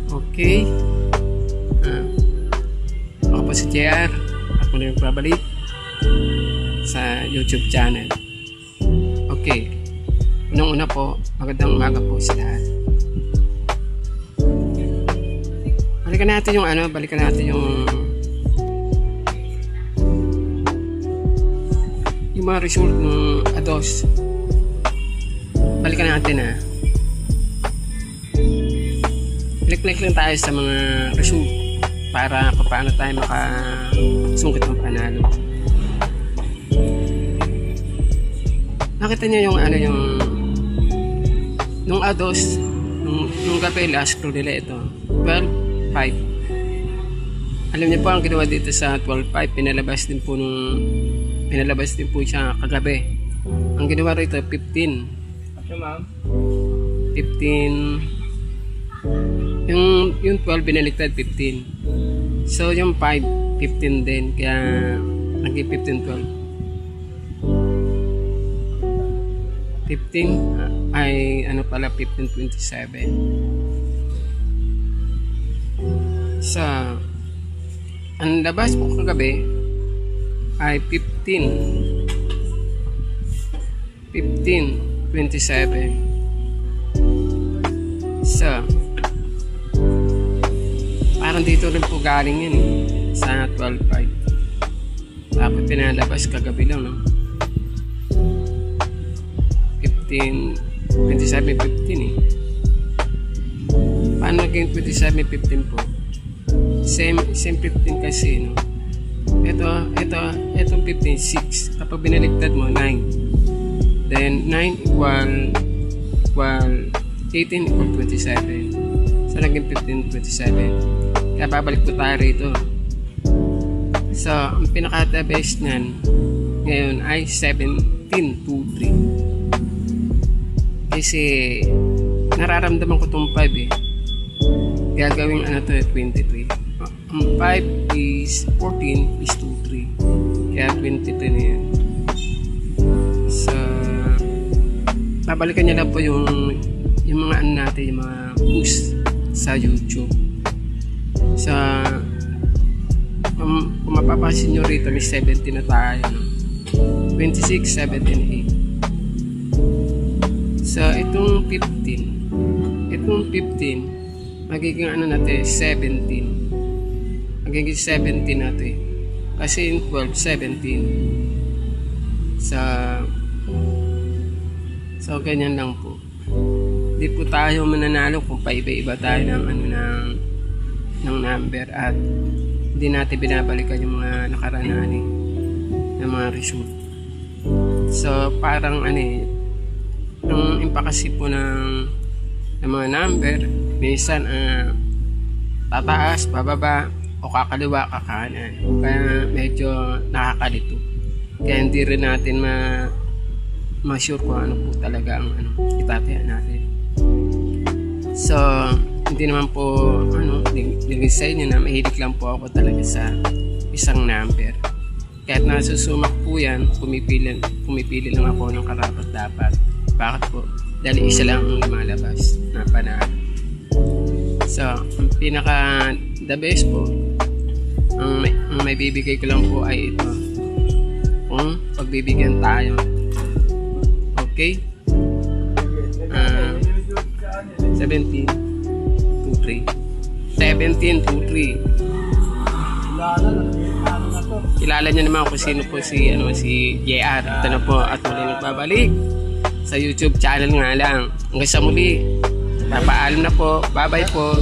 Okay. Ako po si JR. Ako na yung babalik sa YouTube channel. Okay. Unang-una po, magandang umaga po sa lahat. Balikan natin yung mga result ng ADOS. Balikan natin Click lang tayo sa mga result para paano tayo makasungkit ng panalo. Nakita niyo yung nung ADOS nung gabi last scroll nila ito 12.5. Alam niyo po ang ginawa dito sa 12.5, pinalabas din po siya kagabi. Ang ginawa rito 15. 15 yung 12 binaliktad 15. So yung 5 15 din, kaya naging 15 12. 15 ay pala 15.27. Sa ang labas po kagabi ay 15.27. So parang dito rin po galing yan sa 12.5. Tapos pinalabas kagabi lang 27.15 Paano naging 27.15 po? Same 15 kasi Itong 15.6. Kapag binaliktad mo 9, then 9 equal 18 equal 27. So naging 15.27. Kaya babalik po tayo rito. So ang pinaka base niyan ngayon ay 17.23. Kasi nararamdaman ko itong 5 gagawing 23. Ang 5 is 14 is 23, kaya 23 na yan. So babalikan niya lang po yung mga natin, yung mga boost sa YouTube. So kung mapapansin nyo rito may 17 na tayo 26, 17, 8. So itong 15 magiging natin 17. Magiging 17 natin kasi yung 12 17. So ganyan lang po. Hindi po tayo mananalo kung paiba-iba tayo ng number at hindi natin binabalikan yung mga nakaraan ng mga result. So parang ang impact kasi po ng mga number minsan tataas, bababa o kakaliwa, kakanan. Kaya medyo nakakalito. Kaya hindi rin natin ma-sure kung ano po talaga ang itataya natin. So hindi naman po nilagay sa inyo na mahilig lang po ako talaga sa isang number. Kahit nasusumak po yan, pumipili lang ako ng karapat dapat. Bakit po? Dahil isa lang ang lumalabas na panalo. So ang pinaka the best po, ang may bibigay ko lang po ay ito, kung pagbibigyan tayo. Okay, 17.23. Kilala niyo naman kung sino po si JR. Ito na po at muli nagbabalik sa YouTube channel nga lang. Hanggang sa muli, papaalam na po. Bye bye po.